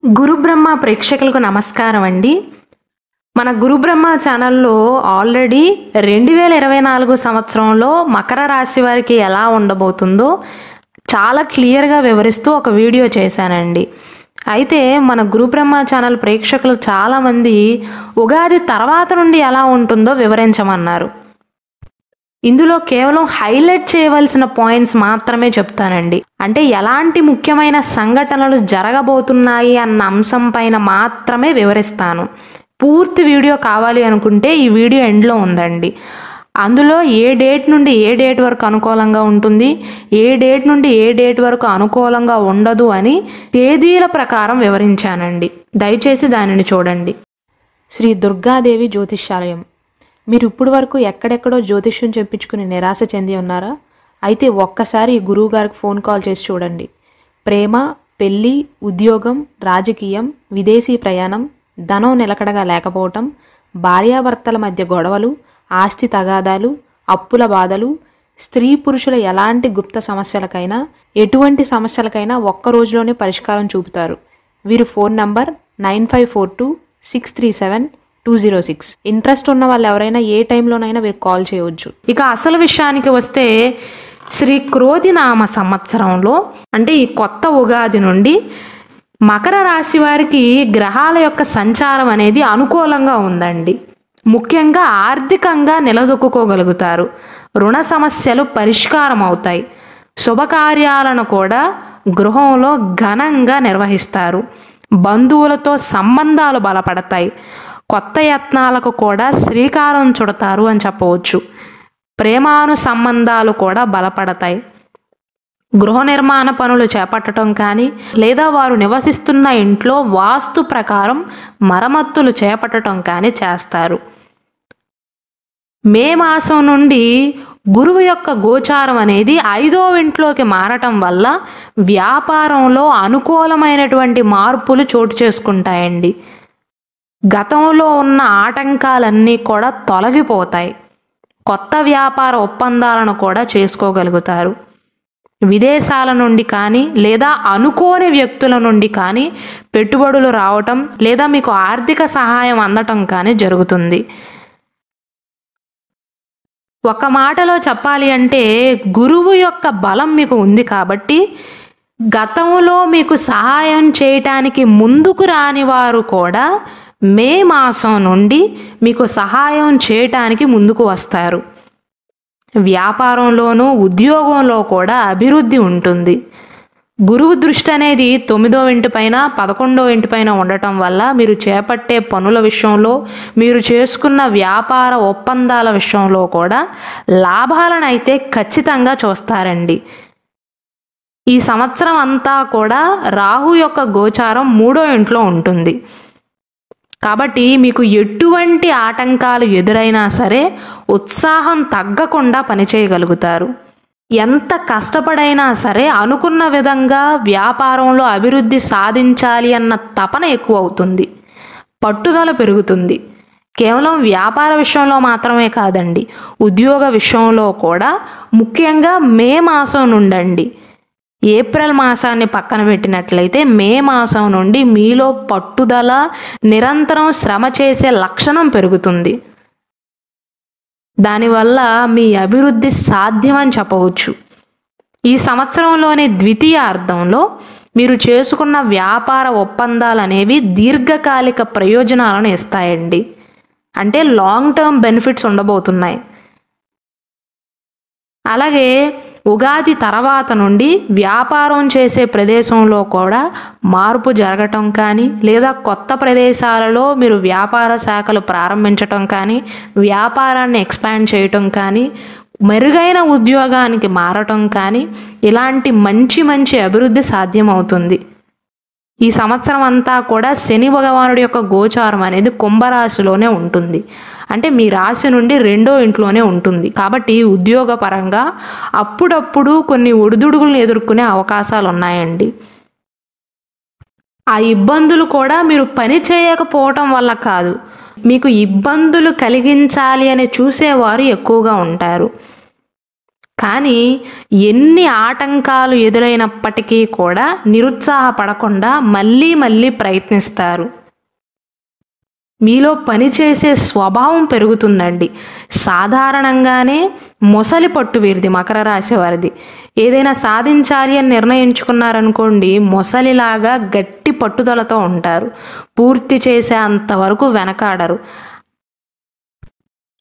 గురుబ్రహ్మ ప్రేక్షకులకు నమస్కారం అండి. మన గురుబ్రహ్మ ఛానల్లో ఆల్రెడీ 2024 సంవత్సరంలో మకర రాశి వారికి ఎలా ఉండబోతుందో చాలా క్లియర్గా వివరిస్తూ ఒక వీడియో చేశానండి. అయితే మన గురుబ్రహ్మ ఛానల్ ప్రేక్షకులు చాలామంది ఉగాది తర్వాత నుండి ఎలా ఉంటుందో వివరించమన్నారు. ఇందులో కేవలం హైలైట్ చేయవలసిన పాయింట్స్ మాత్రమే చెప్తానండి. అంటే ఎలాంటి ముఖ్యమైన సంఘటనలు జరగబోతున్నాయి అన్న అంశం పైన మాత్రమే వివరిస్తాను. పూర్తి వీడియో కావాలి అనుకుంటే ఈ వీడియో ఎండ్లో ఉందండి. అందులో ఏ డేట్ నుండి ఏ డేట్ వరకు అనుకూలంగా ఉంటుంది, ఏ డేట్ నుండి ఏ డేట్ వరకు అనుకూలంగా ఉండదు అని తేదీల ప్రకారం వివరించానండి. దయచేసి దానిని చూడండి. శ్రీ దుర్గాదేవి జ్యోతిష్యాలయం. మీరు ఇప్పుడు వరకు ఎక్కడెక్కడో జ్యోతిష్యం చెప్పించుకుని నిరాశ చెంది ఉన్నారా? అయితే ఒక్కసారి ఈ గురువు గారికి ఫోన్ కాల్ చేసి చూడండి. ప్రేమ, పెళ్ళి, ఉద్యోగం, రాజకీయం, విదేశీ ప్రయాణం, ధనం నిలకడగా లేకపోవటం, భార్యాభర్తల మధ్య గొడవలు, ఆస్తి తగాదాలు, అప్పుల బాధలు, స్త్రీ పురుషుల ఎలాంటి గుప్త సమస్యలకైనా ఎటువంటి సమస్యలకైనా ఒక్క రోజులోనే పరిష్కారం చూపుతారు. వీరి ఫోన్ నంబర్ 9542637206. ఇంట్రెస్ట్ ఉన్న వాళ్ళు ఎవరైనా ఏ టైంలోనైనా వీరికి కాల్ చేయవచ్చు. ఇక అసలు విషయానికి వస్తే శ్రీ క్రోధినామ సంవత్సరంలో అంటే ఈ కొత్త ఉగాది నుండి మకర రాశి వారికి గ్రహాల యొక్క సంచారం అనేది అనుకూలంగా ఉందండి. ముఖ్యంగా ఆర్థికంగా నిలదొక్కుకోగలుగుతారు. రుణ సమస్యలు పరిష్కారం అవుతాయి. శుభకార్యాలను కూడా గృహంలో ఘనంగా నిర్వహిస్తారు. బంధువులతో సంబంధాలు బలపడతాయి. కొత్త యత్నాలకు కూడా శ్రీకారం చుడతారు అని చెప్పవచ్చు. ప్రేమాను సంబంధాలు కూడా బలపడతాయి. గృహ నిర్మాణ పనులు చేపట్టడం కానీ లేదా వారు నివసిస్తున్న ఇంట్లో వాస్తు ప్రకారం మరమ్మతులు చేపట్టడం కానీ చేస్తారు. మే మాసం నుండి గురువు యొక్క గోచారం అనేది 5వ ఇంట్లోకి మారటం వల్ల వ్యాపారంలో అనుకూలమైనటువంటి మార్పులు చోటు చేసుకుంటాయండి. గతంలో ఉన్న ఆటంకాలన్నీ కూడా తొలగిపోతాయి. కొత్త వ్యాపార ఒప్పందాలను కూడా చేసుకోగలుగుతారు. విదేశాల నుండి కానీ లేదా అనుకోని వ్యక్తుల నుండి కానీ పెట్టుబడులు రావటం లేదా మీకు ఆర్థిక సహాయం అందటం కానీ జరుగుతుంది. ఒక మాటలో చెప్పాలి అంటే గురువు యొక్క బలం మీకు ఉంది కాబట్టి గతంలో మీకు సహాయం చేయటానికి ముందుకు రాని వారు కూడా మే మాసం నుండి మీకు సహాయం చేయటానికి ముందుకు వస్తారు. వ్యాపారంలోనూ ఉద్యోగంలో కూడా అభివృద్ధి ఉంటుంది. గురువు దృష్టి అనేది 9వ ఇంటిపైన 11వ ఇంటిపైన ఉండటం వల్ల మీరు చేపట్టే పనుల విషయంలో మీరు చేసుకున్న వ్యాపార ఒప్పందాల విషయంలో కూడా లాభాలను అయితే ఖచ్చితంగా చూస్తారండి. ఈ సంవత్సరం అంతా కూడా రాహు యొక్క గోచారం 3వ ఇంట్లో ఉంటుంది. కాబట్టి మీకు ఎటువంటి ఆటంకాలు ఎదురైనా సరే ఉత్సాహం తగ్గకుండా పనిచేయగలుగుతారు. ఎంత కష్టపడైనా సరే అనుకున్న విధంగా వ్యాపారంలో అభివృద్ధి సాధించాలి అన్న తపన ఎక్కువ అవుతుంది. పట్టుదల పెరుగుతుంది. కేవలం వ్యాపార విషయంలో మాత్రమే కాదండి, ఉద్యోగ విషయంలో కూడా ముఖ్యంగా మే మాసం నుండండి. ఏప్రిల్ మాసాన్ని పక్కన పెట్టినట్లయితే మే మాసం నుండి మీలో పట్టుదల, నిరంతరం శ్రమ చేసే లక్షణం పెరుగుతుంది. దానివల్ల మీ అభివృద్ధి సాధ్యమని చెప్పవచ్చు. ఈ సంవత్సరంలోని ద్వితీయార్థంలో మీరు చేసుకున్న వ్యాపార ఒప్పందాలు అనేవి దీర్ఘకాలిక ప్రయోజనాలను ఇస్తాయండి. అంటే లాంగ్ టర్మ్ బెనిఫిట్స్ ఉండబోతున్నాయి. అలాగే ఉగాది తర్వాత నుండి వ్యాపారం చేసే ప్రదేశంలో కూడా మార్పు జరగటం కానీ లేదా కొత్త ప్రదేశాలలో మీరు వ్యాపార శాఖలు ప్రారంభించటం కానీ వ్యాపారాన్ని ఎక్స్పాండ్ చేయటం కానీ మెరుగైన ఉద్యోగానికి మారటం కానీ ఇలాంటి మంచి అభివృద్ధి సాధ్యమవుతుంది. ఈ సంవత్సరం అంతా కూడా శని భగవానుడి యొక్క గోచారం అనేది కుంభరాశిలోనే ఉంటుంది. అంటే మీ రాశి నుండి 2వ ఇంట్లోనే ఉంటుంది. కాబట్టి ఉద్యోగపరంగా అప్పుడప్పుడు కొన్ని ఒడిదుడుకులను ఎదుర్కొనే అవకాశాలు ఉన్నాయండి. ఆ ఇబ్బందులు కూడా మీరు పని చేయకపోవటం వల్ల కాదు, మీకు ఇబ్బందులు కలిగించాలి అని చూసేవారు ఎక్కువగా ఉంటారు. కానీ ఎన్ని ఆటంకాలు ఎదురైనప్పటికీ కూడా నిరుత్సాహపడకుండా మళ్ళీ మళ్ళీ ప్రయత్నిస్తారు. మీలో పనిచేసే స్వభావం పెరుగుతుందండి. సాధారణంగానే మొసలి పట్టు వీరిది, మకర రాశి వారిది. ఏదైనా సాధించాలి అని నిర్ణయించుకున్నారనుకోండి, మొసలిలాగా గట్టి పట్టుదలతో ఉంటారు. పూర్తి చేసే అంతవరకు వెనకాడరు.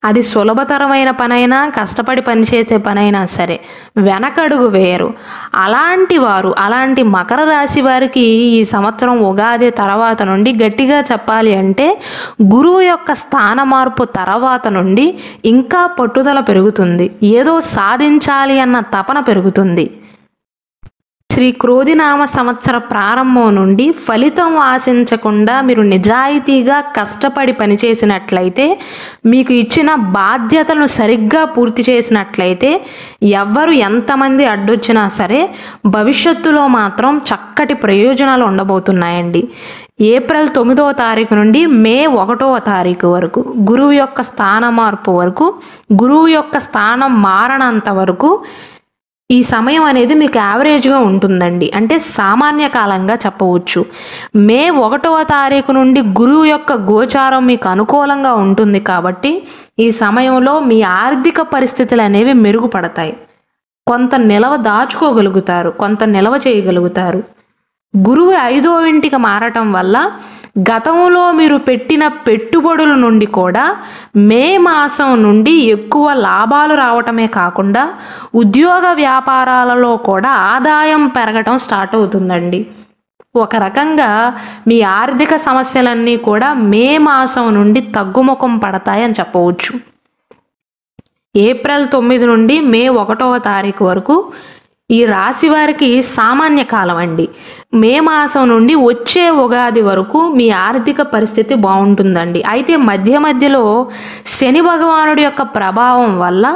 అది సులభతరమైన పనైనా, కష్టపడి పనిచేసే పనైనా సరే వెనకడుగు వేయరు. అలాంటి మకర రాశి వారికి ఈ సంవత్సరం ఉగాది తర్వాత నుండి గట్టిగా చెప్పాలి అంటే గురువు యొక్క స్థాన మార్పు తర్వాత నుండి ఇంకా పట్టుదల పెరుగుతుంది. ఏదో సాధించాలి అన్న తపన పెరుగుతుంది. శ్రీ క్రోధినామ సంవత్సర ప్రారంభం నుండి ఫలితం ఆశించకుండా మీరు నిజాయితీగా కష్టపడి పనిచేసినట్లయితే, మీకు ఇచ్చిన బాధ్యతలను సరిగ్గా పూర్తి చేసినట్లయితే, ఎవ్వరు ఎంతమంది అడ్డొచ్చినా సరే భవిష్యత్తులో మాత్రం చక్కటి ప్రయోజనాలు ఉండబోతున్నాయండి. ఏప్రిల్ 9వ తారీఖు నుండి మే 1వ తారీఖు వరకు, గురువు యొక్క స్థాన మార్పు వరకు, గురువు యొక్క స్థానం మారనంత వరకు ఈ సమయం అనేది మీకు యావరేజ్గా ఉంటుందండి. అంటే సామాన్య కాలంగా చెప్పవచ్చు. మే 1వ తారీఖు నుండి గురువు యొక్క గోచారం మీకు అనుకూలంగా ఉంటుంది కాబట్టి ఈ సమయంలో మీ ఆర్థిక పరిస్థితులు అనేవి మెరుగుపడతాయి. కొంత నిలవ దాచుకోగలుగుతారు, కొంత నిలవ చేయగలుగుతారు. గురువు 5వ ఇంటికి మారటం వల్ల గతంలో మీరు పెట్టిన పెట్టుబడుల నుండి కూడా మే మాసం నుండి ఎక్కువ లాభాలు రావటమే కాకుండా ఉద్యోగ వ్యాపారాలలో కూడా ఆదాయం పెరగటం స్టార్ట్ అవుతుందండి. ఒక రకంగా మీ ఆర్థిక సమస్యలన్నీ కూడా మే మాసం నుండి తగ్గుముఖం పడతాయని చెప్పవచ్చు. ఏప్రిల్ 9 నుండి మే 1వ తారీఖు వరకు ఈ రాశి వారికి సామాన్య కాలం అండి. మే మాసం నుండి వచ్చే ఉగాది వరకు మీ ఆర్థిక పరిస్థితి బాగుంటుందండి. అయితే మధ్యలో శని భగవానుడి యొక్క ప్రభావం వల్ల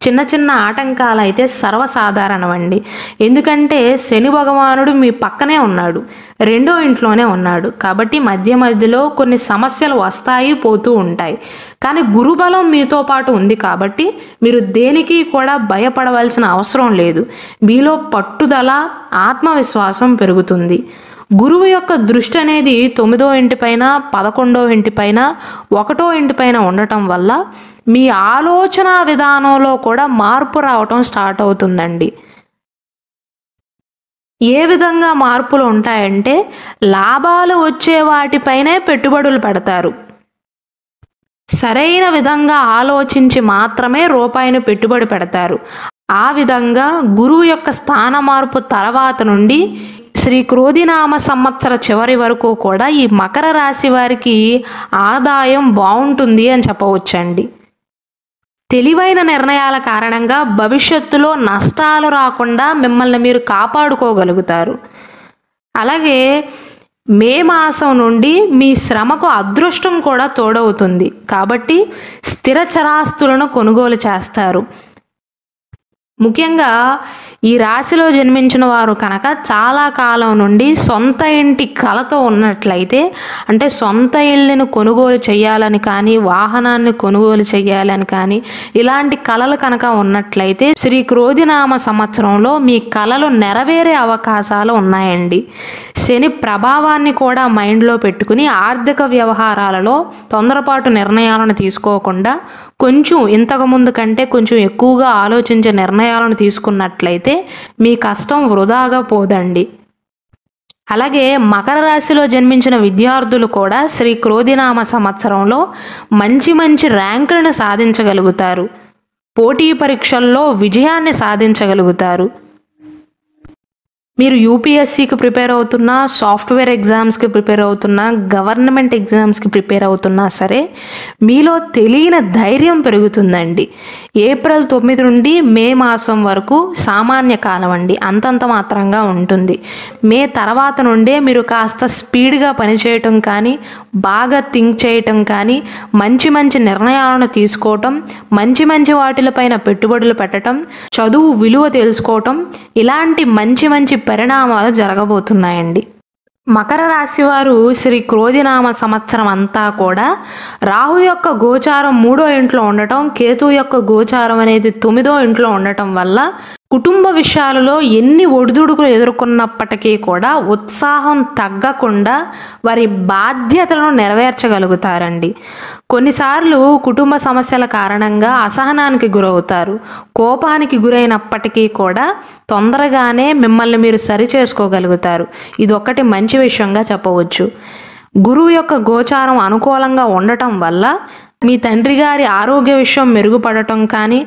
చిన్న చిన్న ఆటంకాలు అయితే సర్వసాధారణమండి. ఎందుకంటే శని భగవానుడు మీ పక్కనే ఉన్నాడు, 2వ ఇంట్లోనే ఉన్నాడు. కాబట్టి మధ్యలో కొన్ని సమస్యలు వస్తాయి, పోతూ ఉంటాయి. కానీ గురుబలం మీతో పాటు ఉంది కాబట్టి మీరు దేనికి కూడా భయపడవలసిన అవసరం లేదు. మీలో పట్టుదల, ఆత్మవిశ్వాసం పెరుగుతుంది. గురువు యొక్క దృష్టి అనేది 9వ ఇంటిపైన, 11వ ఇంటిపైన, 1వ ఇంటిపైన ఉండటం వల్ల మీ ఆలోచన విధానంలో కూడా మార్పు రావటం స్టార్ట్ అవుతుందండి. ఏ విధంగా మార్పులు ఉంటాయంటే, లాభాలు వచ్చే వాటిపైనే పెట్టుబడులు పెడతారు. సరైన విధంగా ఆలోచించి మాత్రమే రూపాయిని పెట్టుబడి పెడతారు. ఆ విధంగా గురువు యొక్క స్థాన మార్పు తర్వాత నుండి శ్రీ క్రోధినామ సంవత్సర చివరి వరకు కూడా ఈ మకర రాశి వారికి ఆదాయం బాగుంటుంది అని చెప్పవచ్చండి. తెలివైన నిర్ణయాల కారణంగా భవిష్యత్తులో నష్టాలు రాకుండా మిమ్మల్ని మీరు కాపాడుకోగలుగుతారు. అలాగే మే మాసం నుండి మీ శ్రమకు అదృష్టం కూడా తోడవుతుంది. కాబట్టి స్థిర చరాస్తులను కొనుగోలు చేస్తారు. ముఖ్యంగా ఈ రాశిలో జన్మించిన వారు కనుక చాలా కాలం నుండి సొంత ఇంటి కలతో ఉన్నట్లయితే, అంటే సొంత ఇళ్ళను కొనుగోలు చేయాలని కానీ, వాహనాన్ని కొనుగోలు చేయాలని కానీ, ఇలాంటి కలలు కనుక ఉన్నట్లయితే శ్రీ క్రోధినామ సంవత్సరంలో మీ కలలు నెరవేరే అవకాశాలు ఉన్నాయండి. శని ప్రభావాన్ని కూడా మైండ్లో పెట్టుకుని ఆర్థిక వ్యవహారాలలో తొందరపాటు నిర్ణయాలను తీసుకోకుండా కొంచెం ఇంతకుముందు కంటే కొంచెం ఎక్కువగా ఆలోచించే నిర్ణయాలను తీసుకున్నట్లయితే మీ కష్టం వృధాగా పోదండి. అలాగే మకర రాశిలో జన్మించిన విద్యార్థులు కూడా శ్రీ క్రోధినామ సంవత్సరంలో మంచి ర్యాంకులను సాధించగలుగుతారు. పోటీ పరీక్షల్లో విజయాన్ని సాధించగలుగుతారు. మీరు యూపీఎస్సీకి ప్రిపేర్ అవుతున్నా, సాఫ్ట్వేర్ ఎగ్జామ్స్కి ప్రిపేర్ అవుతున్నా, గవర్నమెంట్ ఎగ్జామ్స్కి ప్రిపేర్ అవుతున్నా సరే మీలో తెలియని ధైర్యం పెరుగుతుందండి. ఏప్రిల్ 9 నుండి మే మాసం వరకు సామాన్య కాలం అండి, అంతంత మాత్రంగా ఉంటుంది. మే తర్వాత నుండే మీరు కాస్త స్పీడ్గా పనిచేయటం కానీ, బాగా థింక్ చేయటం కానీ, మంచి నిర్ణయాలను తీసుకోవటం, మంచి వాటిలపైన పెట్టుబడులు పెట్టడం, చదువు విలువ తెలుసుకోవటం, ఇలాంటి మంచి పరిణామాలు జరగబోతున్నాయండి. మకర రాశి వారు శ్రీ క్రోధినామ సంవత్సరం అంతా కూడా రాహు యొక్క గోచారం 3వ ఇంట్లో ఉండటం, కేతు యొక్క గోచారం అనేది 9వ ఇంట్లో ఉండటం వల్ల కుటుంబ విషయాలలో ఎన్ని ఒడిదుడుకులు ఎదుర్కొన్నప్పటికీ కూడా ఉత్సాహం తగ్గకుండా వారి బాధ్యతలను నెరవేర్చగలుగుతారండి. కొన్నిసార్లు కుటుంబ సమస్యల కారణంగా అసహనానికి గురవుతారు. కోపానికి గురైనప్పటికీ కూడా తొందరగానే మిమ్మల్ని మీరు సరిచేసుకోగలుగుతారు. ఇది ఒకటి మంచి విషయంగా చెప్పవచ్చు. గురువు యొక్క గోచారం అనుకూలంగా ఉండటం వల్ల మీ తండ్రి గారి ఆరోగ్య విషయం మెరుగుపడటం కానీ,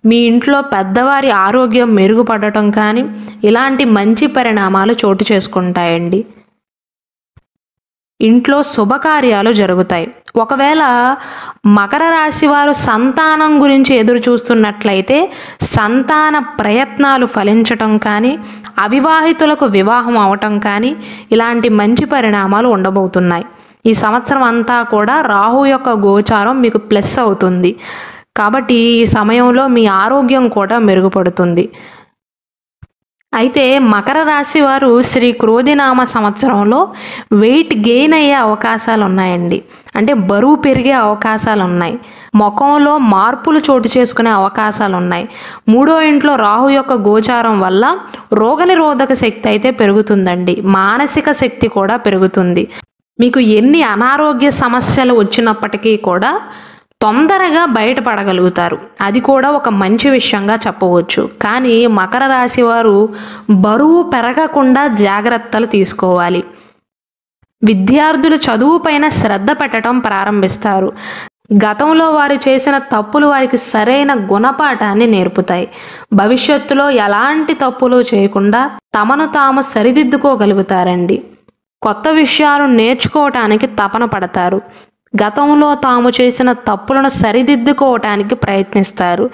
మీ ఇంట్లో పెద్దవారి ఆరోగ్యం మెరుగుపడటం కానీ ఇలాంటి మంచి పరిణామాలు చోటు చేసుకుంటాయండి. ఇంట్లో శుభకార్యాలు జరుగుతాయి. ఒకవేళ మకర రాశి వారు సంతానం గురించి ఎదురు చూస్తున్నట్లయితే సంతాన ప్రయత్నాలు ఫలించటం కానీ, అవివాహితులకు వివాహం అవటం కానీ ఇలాంటి మంచి పరిణామాలు ఉండబోతున్నాయి. ఈ సంవత్సరం అంతా కూడా రాహు యొక్క గోచారం మీకు ప్లస్ అవుతుంది. కాబట్టి ఈ సమయంలో మీ ఆరోగ్యం కూడా మెరుగుపడుతుంది. అయితే మకర రాశి వారు శ్రీ క్రోధినామ సంవత్సరంలో వెయిట్ గెయిన్ అయ్యే అవకాశాలు ఉన్నాయండి. అంటే బరువు పెరిగే అవకాశాలు ఉన్నాయి. ముఖంలో మార్పులు చోటు చేసుకునే అవకాశాలు ఉన్నాయి. 3వ ఇంట్లో రాహు యొక్క గోచారం వల్ల రోగనిరోధక శక్తి అయితే పెరుగుతుందండి. మానసిక శక్తి కూడా పెరుగుతుంది. మీకు ఎన్ని అనారోగ్య సమస్యలు వచ్చినప్పటికీ కూడా తొందరగా బయటపడగలుగుతారు. అది కూడా ఒక మంచి విషయంగా చెప్పవచ్చు. కానీ మకర రాశి వారు బరువు పెరగకుండా జాగ్రత్తలు తీసుకోవాలి. విద్యార్థులు చదువు పైన శ్రద్ధ పెట్టడం ప్రారంభిస్తారు. గతంలో వారు చేసిన తప్పులు వారికి సరైన గుణపాఠాన్ని నేర్పుతాయి. భవిష్యత్తులో ఎలాంటి తప్పులు చేయకుండా తమను తాము సరిదిద్దుకోగలుగుతారండి. కొత్త విషయాలు నేర్చుకోవటానికి తపన పడతారు. గతంలో తాము చేసిన తప్పులను సరిదిద్దుకోవటానికి ప్రయత్నిస్తారు.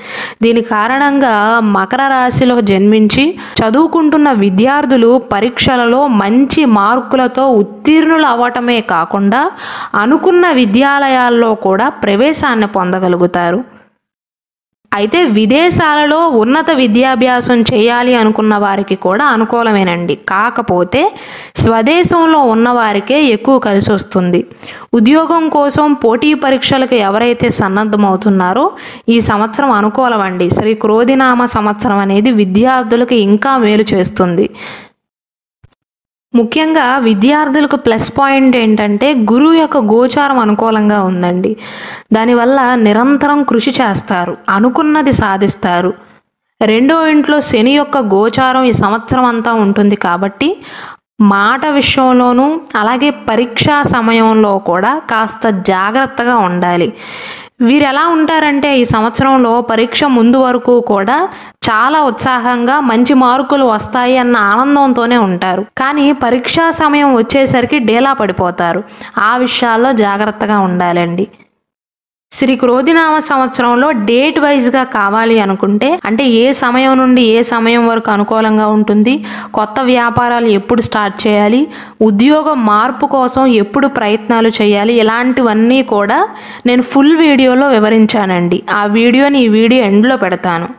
దీని కారణంగా మకర రాశిలో జన్మించి చదువుకుంటున్న విద్యార్థులు పరీక్షలలో మంచి మార్కులతో ఉత్తీర్ణులు అవ్వటమే కాకుండా అనుకున్న విద్యాలయాల్లో కూడా ప్రవేశాన్ని పొందగలుగుతారు. అయితే విదేశాలలో ఉన్నత విద్యాభ్యాసం చేయాలి అనుకున్న వారికి కూడా అనుకూలమేనండి. కాకపోతే స్వదేశంలో ఉన్నవారికే ఎక్కువ కలిసి వస్తుంది. ఉద్యోగం కోసం పోటీ పరీక్షలకు ఎవరైతే సన్నద్ధమవుతున్నారో ఈ సంవత్సరం అనుకూలమండి. శ్రీ క్రోధినామ సంవత్సరం అనేది విద్యార్థులకు ఇంకా మేలు చేస్తుంది. ముఖ్యంగా విద్యార్థులకు ప్లస్ పాయింట్ ఏంటంటే గురువు యొక్క గోచారం అనుకూలంగా ఉందండి. దానివల్ల నిరంతరం కృషి చేస్తారు, అనుకున్నది సాధిస్తారు. 2వ ఇంట్లో శని యొక్క గోచారం ఈ సంవత్సరం అంతా ఉంటుంది కాబట్టి మాట విషయంలోనూ అలాగే పరీక్షా సమయంలో కూడా కాస్త జాగ్రత్తగా ఉండాలి. వీరు ఎలా ఉంటారంటే ఈ సంవత్సరంలో పరీక్ష ముందు వరకు కూడా చాలా ఉత్సాహంగా మంచి మార్కులు వస్తాయి అన్న ఆనందంతోనే ఉంటారు. కానీ పరీక్షా సమయం వచ్చేసరికి డేలా పడిపోతారు. ఆ విషయాల్లో జాగ్రత్తగా ఉండాలండి. శ్రీ క్రోధినామ సంవత్సరంలో డేట్ వైజ్గా కావాలి అనుకుంటే అంటే ఏ సమయం నుండి ఏ సమయం వరకు అనుకూలంగా ఉంటుంది, కొత్త వ్యాపారాలు ఎప్పుడు స్టార్ట్ చేయాలి, ఉద్యోగం మార్పు కోసం ఎప్పుడు ప్రయత్నాలు చేయాలి, ఇలాంటివన్నీ కూడా నేను ఫుల్ వీడియోలో వివరించానండి. ఆ వీడియోని ఈ వీడియో ఎండ్లో పెడతాను.